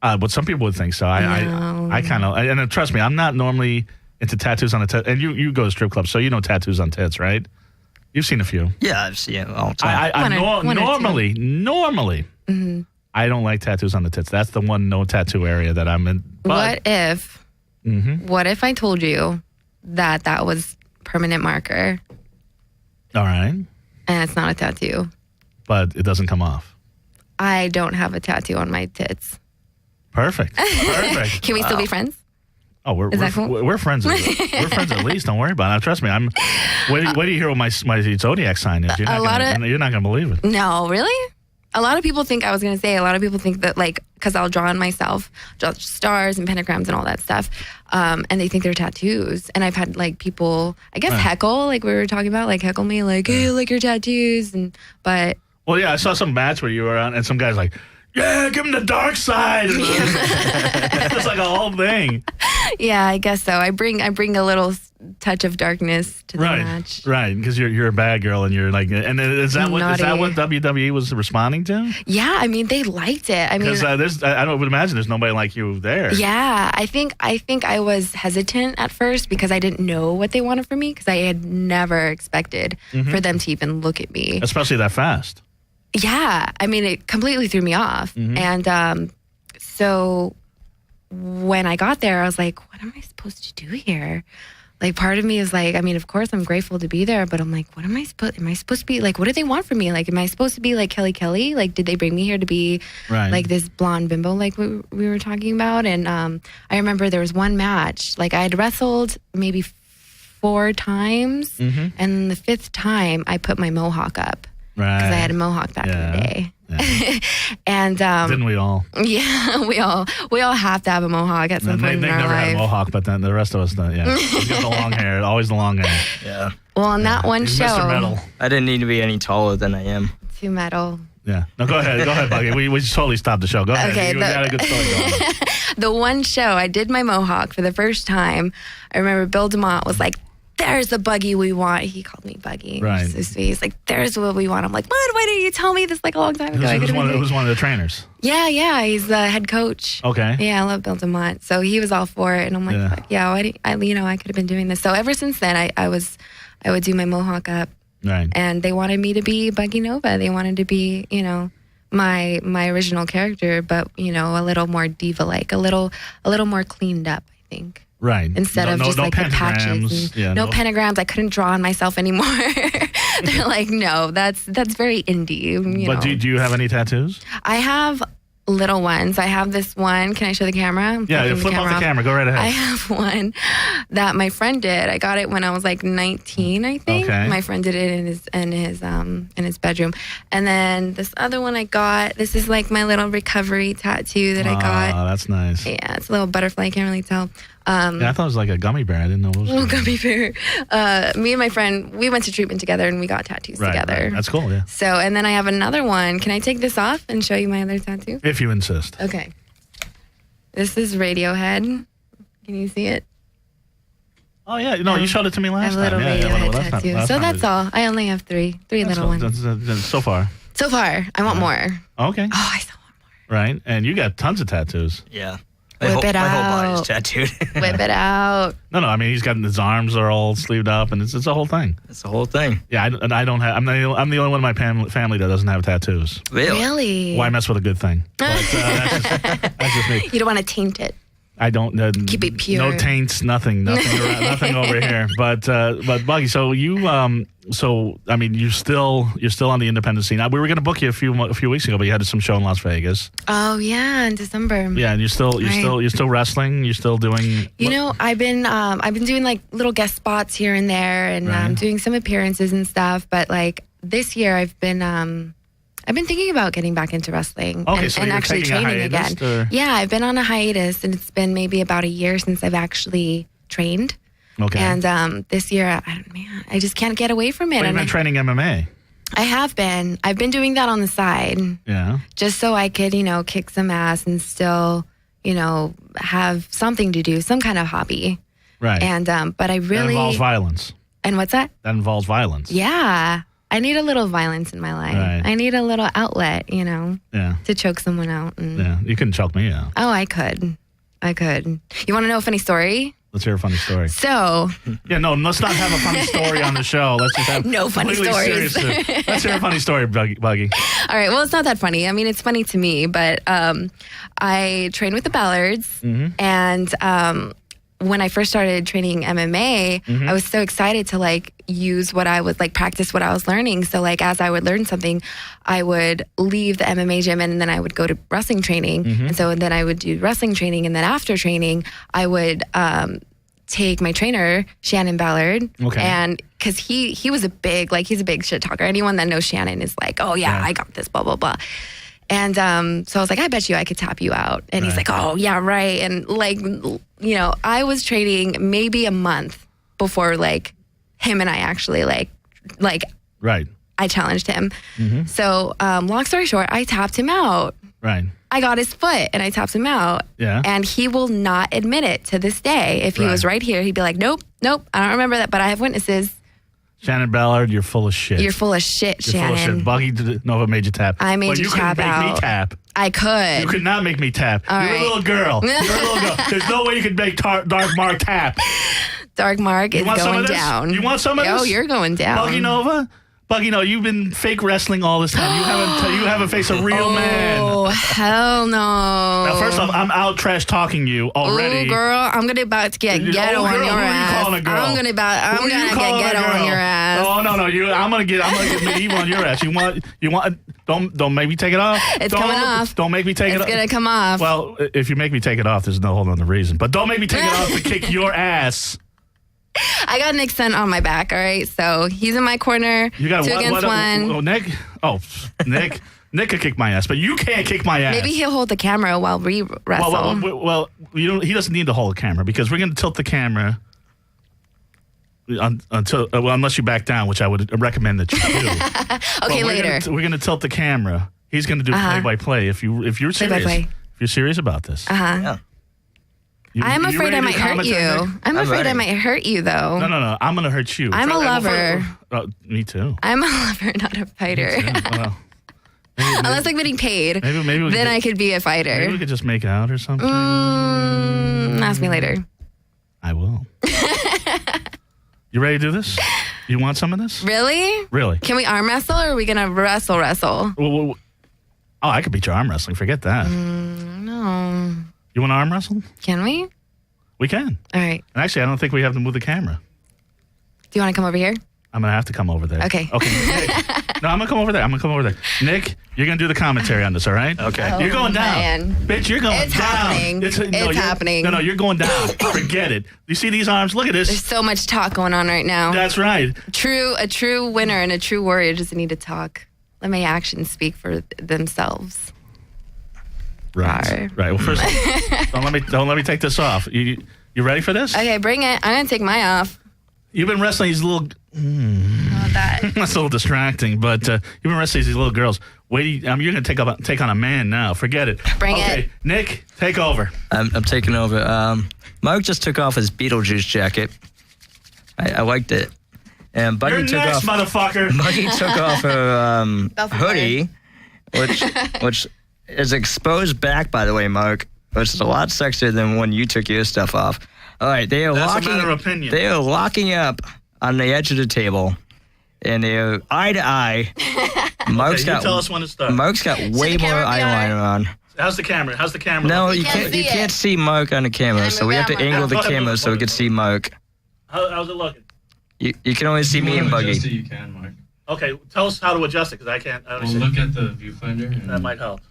But some people would think so. I kind of, and trust me, I'm not normally into tattoos on the tits. And you go to strip clubs, so you know tattoos on tits, right? You've seen a few. Yeah, I've seen it all the time. Normally, I don't like tattoos on the tits. That's the one no tattoo area that I'm in. But, what if I told you that was permanent marker? All right. And it's not a tattoo. But it doesn't come off. I don't have a tattoo on my tits. Perfect. Can we still be friends? Oh, we're friends. We're friends at least. Don't worry about it. Trust me. Wait do you hear what my zodiac sign is? You're not gonna believe it. No, really? A lot of people think that because I'll draw on myself, draw stars and pentagrams and all that stuff, and they think they're tattoos. And I've had people, I guess, heckle, like we were talking about, heckle me, hey, I like your tattoos, but. Well, yeah, I saw some match where you were on, and some guy's like, yeah, give him the dark side. It's like a whole thing. Yeah, I guess so. I bring a little touch of darkness to the match. Right, because you're a bad girl, and you're like, and is that what WWE was responding to? Yeah, I mean, they liked it. I mean, because I would imagine there's nobody like you there. Yeah, I think I was hesitant at first because I didn't know what they wanted from me because I had never expected for them to even look at me, especially that fast. Yeah, I mean, it completely threw me off, and so when I got there, I was like, what am I supposed to do here? Part of me is like, I mean, of course I'm grateful to be there, but I'm like, am I supposed to be, what do they want from me? Am I supposed to be like Kelly? Did they bring me here to be this blonde bimbo we were talking about? And I remember there was one match, I had wrestled maybe 4 times, and the 5th time I put my mohawk up. Right. Because I had a mohawk back in the day. Yeah. And didn't we all? Yeah, we all have to have a mohawk at some point in our life. They never had a mohawk, but then the rest of us don't. Yeah, he's got the long hair, always the long hair. Yeah. Well, on that one he's show, Mr. Metal. I didn't need to be any taller than I am. Too metal. Yeah. No, go ahead, Buggy. We totally stopped the show. Go ahead. Okay, you got a good story going. The one show I did my mohawk for the first time. I remember Bill DeMott was like, there's the Buggy we want. He called me Buggy. Right. So sweet. He's like, there's what we want. I'm like, what? Why didn't you tell me this like a long time ago? It was one of the trainers. Yeah. He's the head coach. Okay. Yeah, I love Bill DeMont. So he was all for it. And I'm like, fuck yeah, I could have been doing this. So ever since then, I would do my mohawk up. Right. And they wanted me to be Buggy Nova. They wanted to be, my original character, but, a little more diva-like, a little more cleaned up, I think. Right. Instead of just like the patches. No pentagrams. I couldn't draw on myself anymore. They're like, no, that's very indie. But do you have any tattoos? I have little ones. I have this one. Can I show the camera? Flip off the camera. Go right ahead. I have one that my friend did. I got it when I was like 19, I think. Okay. My friend did it in his bedroom. And then this other one I got. This is like my little recovery tattoo that I got. Oh, that's nice. Yeah, it's a little butterfly. I can't really tell. I thought it was like a gummy bear. I didn't know it was. Little gummy bear. Me and my friend, we went to treatment together and we got tattoos together. Right. That's cool, yeah. So, and then I have another one. Can I take this off and show you my other tattoo? If you insist. Okay. This is Radiohead. Can you see it? Oh, yeah. No, you showed it to me last time. I have a little Radiohead tattoo. So that's all. I only have three little ones. So far. So far. I want more. Okay. Oh, I still want more. Right. And you got tons of tattoos. Yeah. Whip it out. My whole body's tattooed. Whip it out. No. I mean, he's got his arms are all sleeved up, and it's a whole thing. It's the whole thing. Yeah, I don't have. I'm the only one in my family that doesn't have tattoos. Really? Why mess with a good thing? But, that's just me. You don't want to taint it. I don't. Keep it pure. No taints. Nothing over here. But Buggy, so you I mean, you're still on the independent scene. We were going to book you a few weeks ago, but you had some show in Las Vegas. Oh yeah, in December. Yeah, and you're still wrestling. You're still doing. I've been doing like little guest spots here and there, and doing some appearances and stuff. But like this year, I've been thinking about getting back into wrestling and actually training again. Or? Yeah, I've been on a hiatus, and it's been maybe about a year since I've actually trained. Okay. And this year, I just can't get away from it. Well, you've been training MMA. I have been. I've been doing that on the side. Yeah. Just so I could, kick some ass and still, have something to do, some kind of hobby. Right. And but I really that involves violence. And what's that? That involves violence. Yeah. I need a little violence in my life. Right. I need a little outlet, to choke someone out. Yeah, you couldn't choke me out. Oh, I could. You want to know a funny story? Let's hear a funny story. So. Yeah, no, let's not have a funny story on the show. Let's just have no funny stories. Let's hear a funny story, Buggy. All right, well, it's not that funny. I mean, it's funny to me, but I train with the Ballards, and when I first started training MMA, I was so excited to use what I was practice what I was learning. So as I would learn something, I would leave the MMA gym and then I would go to wrestling training. And so then I would do wrestling training. And then after training, I would take my trainer, Shannon Ballard. Okay. And because he was he's a big shit talker. Anyone that knows Shannon is like, oh yeah, I got this, blah, blah, blah. And so I was like, I bet you I could tap you out. And he's like, oh, yeah, right. And I was training maybe a month before him and I actually right. I challenged him. So long story short, I tapped him out. Right. I got his foot and I tapped him out. Yeah. And he will not admit it to this day. If he was right here, he'd be like, nope, I don't remember that, but I have witnesses. Shannon Ballard, you're full of shit. You're full of shit, Shannon. Full of shit. Buggy Nova made you tap. I made you tap out. You couldn't make me tap. I could. You could not make me tap. All You're right. a little girl. There's no way you could make Dark Mark tap. Dark Mark is going down. You want some of this? Oh, you're going down. Buggy Nova? Buggy, no, you've been fake wrestling all this time. You haven't faced a real man. Oh, hell no. Now, first off, I'm out trash talking you already. Oh, girl, I'm about to get ghetto on your ass. I'm gonna get ghetto on your ass. Oh no, I'm gonna get medieval on your ass. You want? Don't make me take it off. It's coming off. Don't make me take it off. It's gonna come off. Well, if you make me take it off, there's no whole other reason. But don't make me take it off to kick your ass. I got Nick Sent on my back, all right? So he's in my corner. You got 2 against 1. Oh, Nick? Oh, Nick. Nick could kick my ass, but you can't kick my ass. Maybe he'll hold the camera while we wrestle. Well, he doesn't need to hold the camera because we're going to tilt the camera unless you back down, which I would recommend that you do. Okay, later. We're going to tilt the camera. He's going to do play-by-play if you're serious. Play-by-play. If you're serious about this. Yeah. I'm afraid I might hurt you. I'm afraid I might hurt you, though. No. I'm going to hurt you. I'm a lover. Me too. I'm a lover, not a fighter. Well, unless I'm getting paid, maybe then I could be a fighter. Maybe we could just make out or something. Ask me later. I will. You ready to do this? You want some of this? Really? Really? Can we arm wrestle or are we going to wrestle? Oh, I could beat your arm wrestling. Forget that. No. You want to arm wrestle? Can we? We can. All right. And actually, I don't think we have to move the camera. Do you want to come over here? I'm going to have to come over there. Okay. Nick. No, I'm going to come over there. Nick, you're going to do the commentary on this, all right? Okay. Oh, you're going down. Man. Bitch, you're going it's down. Happening. It's happening. No, you're going down. Forget it. You see these arms? Look at this. There's so much talk going on right now. That's right. A true winner and a true warrior doesn't need to talk. Let my actions speak for themselves. Right. Right. Well, first, don't let me take this off. You ready for this? Okay, bring it. I'm going to take mine off. You've been wrestling these little... That's a little distracting, but you've been wrestling these little girls. Wait, you're going to take on a man now. Forget it. Bring it. Okay, Nick, take over. I'm taking over. Mark just took off his Beetlejuice jacket. I liked it. And Buddy You're took next, off... motherfucker. Buddy took off her hoodie, which is exposed back, by the way, Mark, which is a lot sexier than when you took your stuff off. All right, they are That's a matter of opinion. They are locking up on the edge of the table, and they're eye to eye. Tell us when to start. Mark's got way more eyeliner on. How's the camera? No, you can't see Mark on the camera, so we have to angle the camera so we can see Mark. How's it looking? You can only see me and Buggy. You can, Mark. Okay, tell us how to adjust it because I can't. Look at the viewfinder. That might help.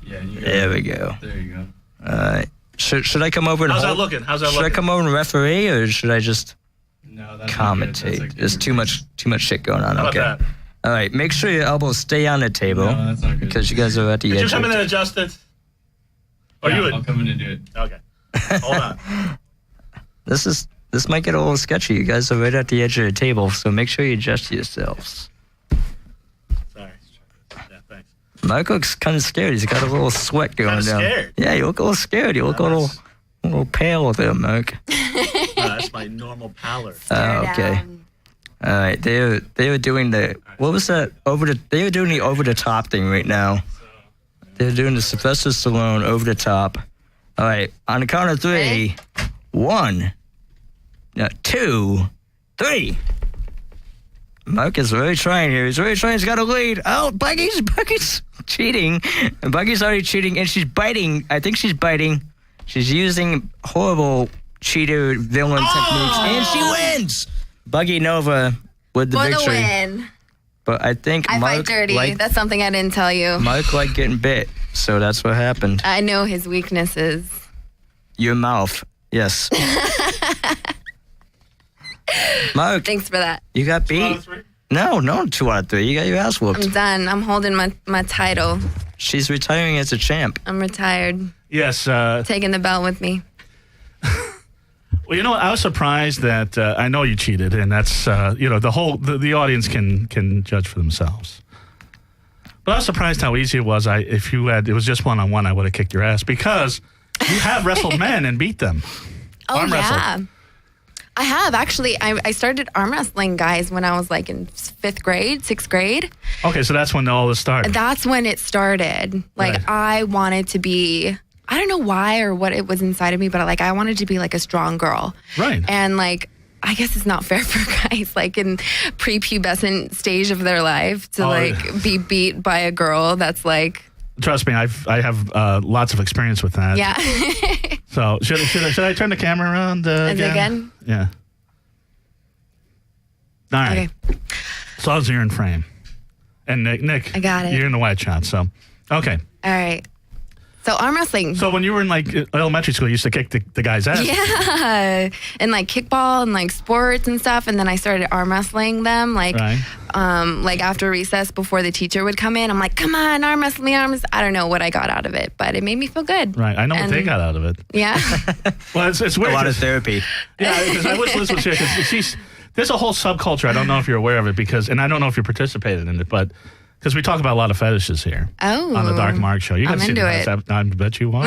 Yeah. There we go. There you go. All right. Should I come over and How's that looking? Should I come over and referee, or should I just that's commentate? There's too much shit going on. How okay. about that? All right. Make sure your elbows stay on the table. No, that's not good. Because you guys are at the edge. Could you come in and adjust it? I'll come in and do it. Okay. Hold on. This might get a little sketchy. You guys are right at the edge of the table, so make sure you adjust yourselves. Sorry. Yeah, thanks. Mike looks kind of scared. He's got a little sweat going down. Scared? Yeah, you look a little scared. You look a little pale there, Mike. That's my normal pallor. Okay. All right, they were doing what was that they were doing the over the top thing right now. They're doing the Sylvester Stallone over the top. All right, on the count of 3, 1, 2, 3. Mark is really trying here. He's really trying. He's got a lead. Oh, Buggy's cheating. And Buggy's already cheating, and she's biting. I think she's biting. She's using horrible cheater villain techniques, and she wins. Buggy Nova with the victory. For the win. But I think I Mark fight dirty. That's something I didn't tell you. Mark liked getting bit, so that's what happened. I know his weaknesses. Your mouth, yes. Mark. Thanks for that. You got beat. 2 out of 3? No, 2 out of 3. You got your ass whooped. I'm done. I'm holding my title. She's retiring as a champ. I'm retired. Yes. Taking the belt with me. Well, I was surprised that I know you cheated, and that's the audience can judge for themselves. But I was surprised how easy it was. If it was just 1-on-1, I would have kicked your ass because you have wrestled men and beat them. Oh, Arm yeah. wrestled. I have. Actually, I started arm wrestling guys when I was like in 5th grade, 6th grade. Okay, so that's when all this started. That's when it started. Like, Right. I wanted to be, I don't know why or what it was inside of me, but like I wanted to be like a strong girl. Right. And like, I guess it's not fair for guys like in prepubescent stage of their life to be beat by a girl that's like. Trust me, I have lots of experience with that. Yeah. So should I turn the camera around again? Yeah. All right. Okay. So as you're in frame, and Nick, I got it. You're in the wide shot. So, okay. All right. So arm wrestling. So when you were in like elementary school, you used to kick the guy's ass. Yeah, and like kickball and like sports and stuff, and then I started arm wrestling them like after recess before the teacher would come in. I'm like, come on, arm wrestle me, arms. I don't know what I got out of it, but it made me feel good. Right, I know what they got out of it. Yeah. Well, it's weird. A lot of therapy. Yeah, because I wish Liz was here because there's a whole subculture. I don't know if you're aware of it and I don't know if you participated in it, but. Because we talk about a lot of fetishes here on the Dark Mark Show. You I'm see into it. I bet you are.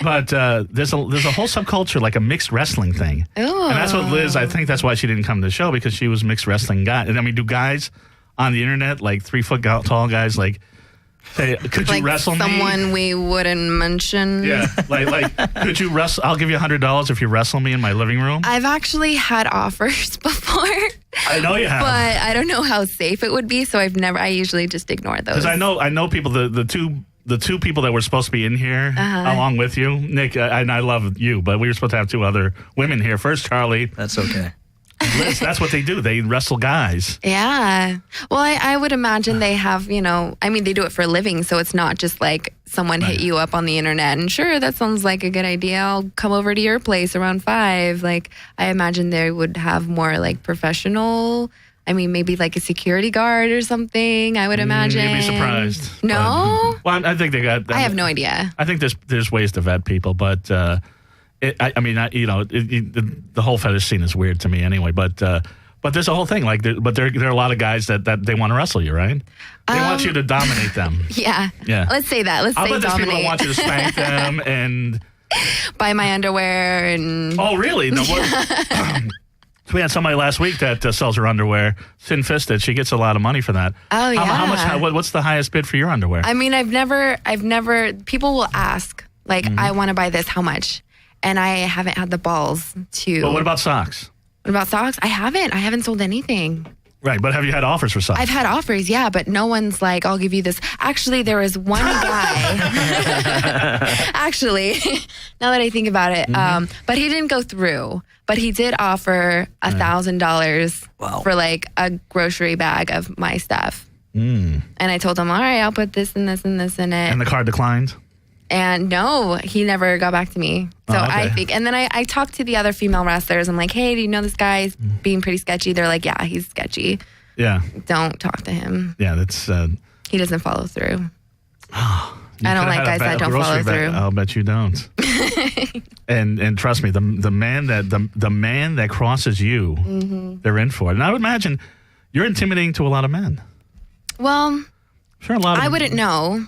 But there's a whole subculture, like a mixed wrestling thing. Ooh. And that's what Liz, I think that's why she didn't come to the show, because she was a mixed wrestling guy. And I mean, do guys on the internet, like 3 foot tall guys, like, hey, could you wrestle me? Someone we wouldn't mention. Yeah, like could you wrestle? I'll give you $100 if you wrestle me in my living room. I've actually had offers before. I know you have, but I don't know how safe it would be, so I usually just ignore those. Because I know people. The two people that were supposed to be in here along with you, Nick, and I love you, but we were supposed to have 2 other women here. First, Charlie. That's okay. Liz, that's what they do. They wrestle guys. Yeah. Well, I would imagine they have, they do it for a living, so it's not just like someone hit you up on the internet and sure, that sounds like a good idea. I'll come over to your place around 5. Like, I imagine they would have more like professional, maybe like a security guard or something, I would imagine. You'd be surprised. No? Well, I think they got... I have no idea. I think there's ways to vet people, but... the whole fetish scene is weird to me anyway. But there's a whole thing but there are a lot of guys that they want to wrestle you, right? They want you to dominate them. Yeah. Let's say that. Let's I say bet there's dominate. people that want you to spank them and buy my underwear and. Oh, really? No. We had somebody last week that sells her underwear, Sin Fisted. She gets a lot of money for that. Oh yeah. How much? What's the highest bid for your underwear? I've never. People will ask I want to buy this. How much? And I haven't had the balls to. But what about socks? What about socks? I haven't sold anything. Right, but have you had offers for socks? I've had offers, yeah, but no one's like, I'll give you this. Actually, there was one guy. Actually, now that I think about it, but he didn't go through. But he did offer $1,000 for like a grocery bag of my stuff. And I told him, all right, I'll put this and this and this in it. And the card declined? And no, he never got back to me. So I think, and then I talked to the other female wrestlers. I'm like, hey, do you know this guy's being pretty sketchy? They're like, yeah, he's sketchy. Yeah. Don't talk to him. Yeah, that's... he doesn't follow through. I don't like guys that don't follow through. I'll bet you don't. and trust me, the man that crosses you, they're in for it. And I would imagine you're intimidating to a lot of men. Well, sure, a lot of I wouldn't know,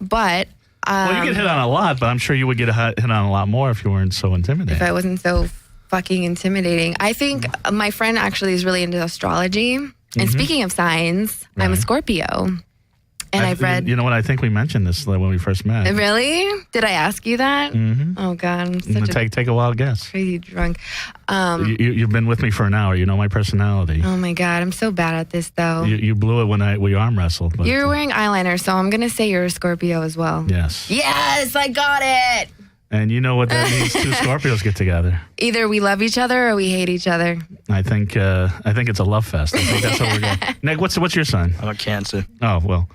but... well, you get hit on a lot, but I'm sure you would get hit on a lot more if you weren't so intimidating. If I wasn't so fucking intimidating. I think my friend actually is really into astrology. And speaking of signs, I'm a Scorpio. And I've read... You know what? I think we mentioned this when we first met. Really? Did I ask you that? Mm-hmm. Oh, God. I'm such take a wild guess. Crazy drunk. You've been with me for an hour. You know my personality. Oh, my God. I'm so bad at this, though. You blew it when we arm wrestled. But, you're wearing eyeliner, so I'm going to say you're a Scorpio as well. Yes. Yes, I got it. And you know what that means? 2 Scorpios get together. Either we love each other or we hate each other. I think it's a love fest. I think that's what we're going. Nick, what's your sign? I'm a Cancer. Oh, well.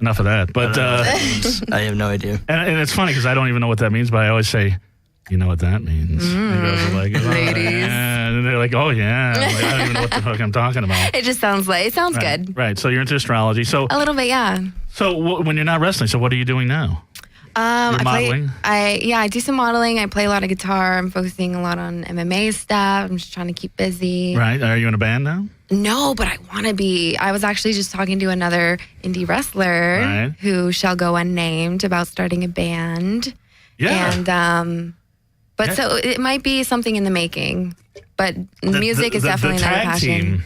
Enough of that. But I have no idea. And it's funny because I don't even know what that means, but I always say, you know what that means. And girls are like, ladies. Yeah. And they're like, oh, yeah. I'm like, I don't even know what the fuck I'm talking about. It just sounds good. Right. So you're into astrology. So a little bit, yeah. So when you're not wrestling, so what are you doing now? You're modeling? I do some modeling. I play a lot of guitar. I'm focusing a lot on MMA stuff. I'm just trying to keep busy. Right. Are you in a band now? No, but I want to be. I was actually just talking to another indie wrestler who shall go unnamed about starting a band. Yeah. And so it might be something in the making. But music is definitely not a passion.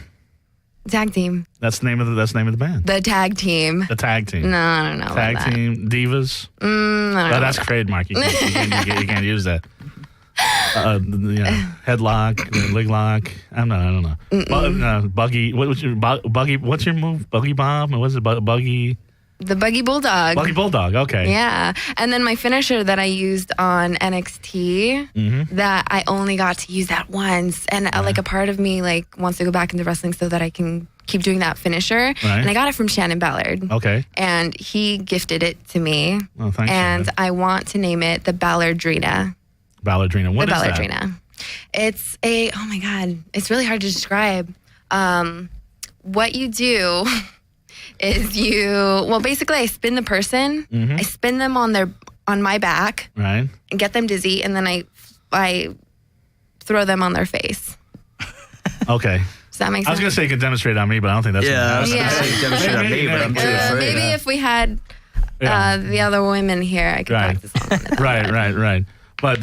Tag team. That's the name of the band. The tag team. The tag team. No, I don't know. Tag team divas. I don't know. That's trademark. You can't use that. Headlock, leg lock. I don't know. Buggy. What's your move? Buggy bomb. What's it? Buggy. The Buggy Bulldog. Buggy Bulldog, okay. Yeah. And then my finisher that I used on NXT, that I only got to use that once. And like a part of me wants to go back into wrestling so that I can keep doing that finisher. Right. And I got it from Shannon Ballard. Okay. And he gifted it to me. Oh, thanks. And I want to name it the Ballardrina. Ballardrina. What is that? The Ballardrina. It's oh my God, it's really hard to describe. What you do... is basically I spin the person, I spin them on my back, right, and get them dizzy, and then I throw them on their face. Okay. Does that make sense? I was going to say you can demonstrate on me, but I don't think that's... Yeah, I was going to say demonstrate on me, but I'm too afraid. Maybe if we had the other women here, I can practice on. Right. But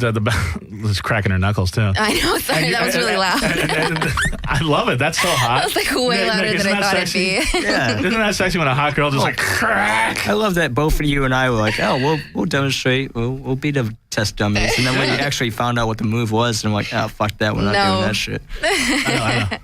was cracking her knuckles too. I know. Sorry, that was really loud. And I love it. That's so hot. That was like way louder than I thought it'd be. Yeah. Isn't that sexy when a hot girl just like crack? I love that both of you and I were like, oh, we'll demonstrate. We'll be the test dummies. And then when you actually found out what the move was, and I'm like, oh, fuck that. We're not doing that shit. I know.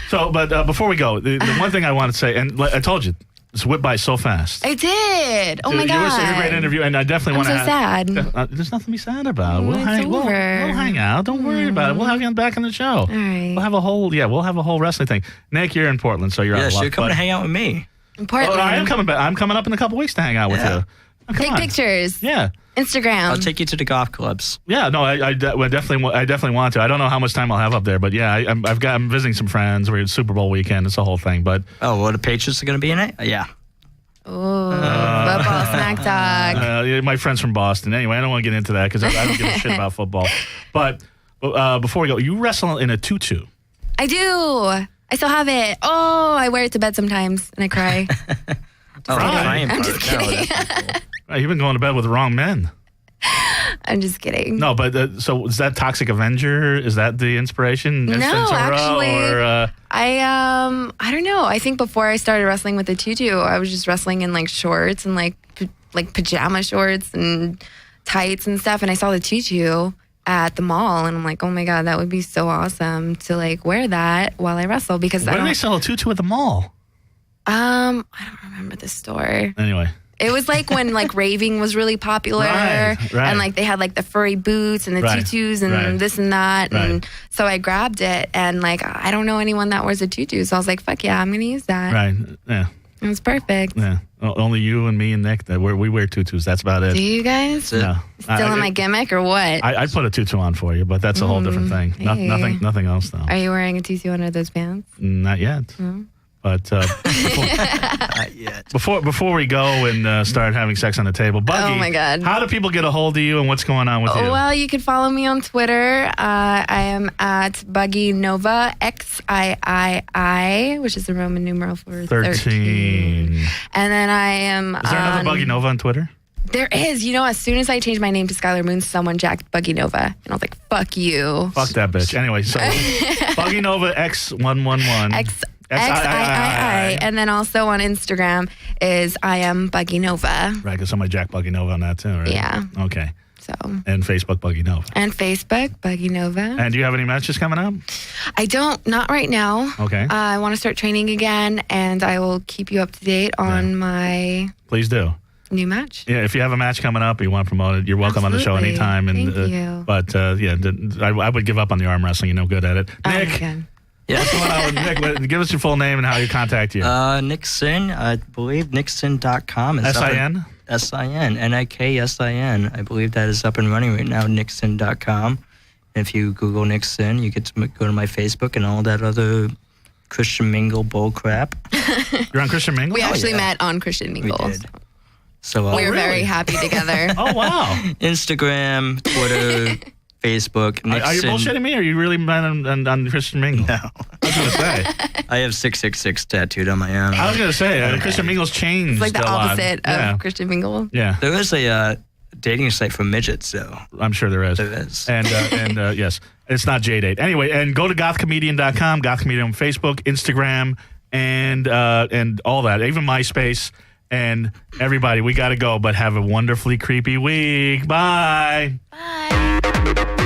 So, but before we go, the one thing I want to say, and I told you, it's whipped by so fast. I did. Oh my God. You were such a great interview, and I definitely want to. I'm so sad. There's nothing to be sad about. We'll It's hang. We'll over. hang out. Don't worry about it. We'll have you back on the show. All right. We'll have a whole wrestling thing. Nick, you're in Portland, so you're out of luck. You're coming to hang out with me. Portland. I am coming back. I'm coming up in a couple weeks to hang out with you. Oh, come Take on. pictures. Yeah. Instagram. I'll take you to the golf clubs. Yeah, no, I definitely want to. I don't know how much time I'll have up there, but yeah, I'm visiting some friends. We're at Super Bowl weekend. It's a whole thing, but The Patriots are going to be in it? Yeah. Oh, football snack talk. My friends from Boston. Anyway, I don't want to get into that because I don't give a shit about football. But before we go, you wrestle in a tutu. I do. I still have it. Oh, I wear it to bed sometimes and I cry. I'm just kidding. You've been going to bed with the wrong men. I'm just kidding. No, but so is that Toxic Avenger? Is that the inspiration? No, actually, or, I don't know. I think before I started wrestling with the tutu, I was just wrestling in like shorts and like pajama shorts and tights and stuff. And I saw the tutu at the mall, and I'm like, oh my God, that would be so awesome to like wear that while I wrestle. Because where do they sell a tutu at the mall? I don't remember the store. Anyway. It was like when like raving was really popular, right. and like they had like the furry boots and the tutus and this and that, and so I grabbed it, and like I don't know anyone that wears a tutu, so I was like, fuck yeah, I'm gonna use that. Right. Yeah. It was perfect. Yeah. Only you and me and Nick we wear tutus. That's about it. Do you guys? No. Still in my gimmick or what? I put a tutu on for you, but that's a whole different thing. Hey. Nothing else though. Are you wearing a tutu under those pants? Not yet. Mm. But Not yet. before we go and start having sex on the table, Buggy, Oh my God. how do people get a hold of you and what's going on with you? Well, you can follow me on Twitter. I am at Buggy Nova, XIII, which is the Roman numeral for 13. And then I am. Is there another Buggy Nova on Twitter? There is. You know, as soon as I changed my name to Skylar Moon, someone jacked Buggy Nova. And I was like, fuck you. Fuck that bitch. Anyway, so Buggy Nova X111. XIII. And then also on Instagram is I am Buggy Nova. Right, because somebody jacked Buggy Nova on that too, right? Yeah. Okay. So. And Facebook Buggy Nova. And Facebook Buggy Nova. And do you have any matches coming up? I don't, not right now. Okay. I want to start training again, and I will keep you up to date on my Please do. new match. Yeah, if you have a match coming up, you want to promote it, you're welcome Absolutely. on the show anytime. And, Thank you. But I would give up on the arm wrestling. You're no good at it. Nick, Oh, my God. Yeah. what's going on with Nick? Give us your full name and how you contact you. Nixon, I believe Nixon.com is SIN? SIN, NIKSIN. I believe that is up and running right now, Nixon.com. If you Google Nixon, you get to go to my Facebook and all that other Christian Mingle bull crap. You're on Christian Mingle? We actually met on Christian Mingle. We did. So We were really? very happy together. Oh, wow. Instagram, Twitter, Facebook, Nixon. Are you bullshitting me? Or are you really met on Christian Mingle? No. I was going to say. I have 666 tattooed on my arm. I was going to say, Christian Mingle's changed It's like the a lot. opposite of Christian Mingle. Yeah, There is a dating site for midgets, though. I'm sure there is. There is. And yes, it's not J-Date. Anyway, and go to gothcomedian.com, gothcomedian on Facebook, Instagram, and all that, even MySpace. And everybody, we got to go, but have a wonderfully creepy week. Bye. Bye.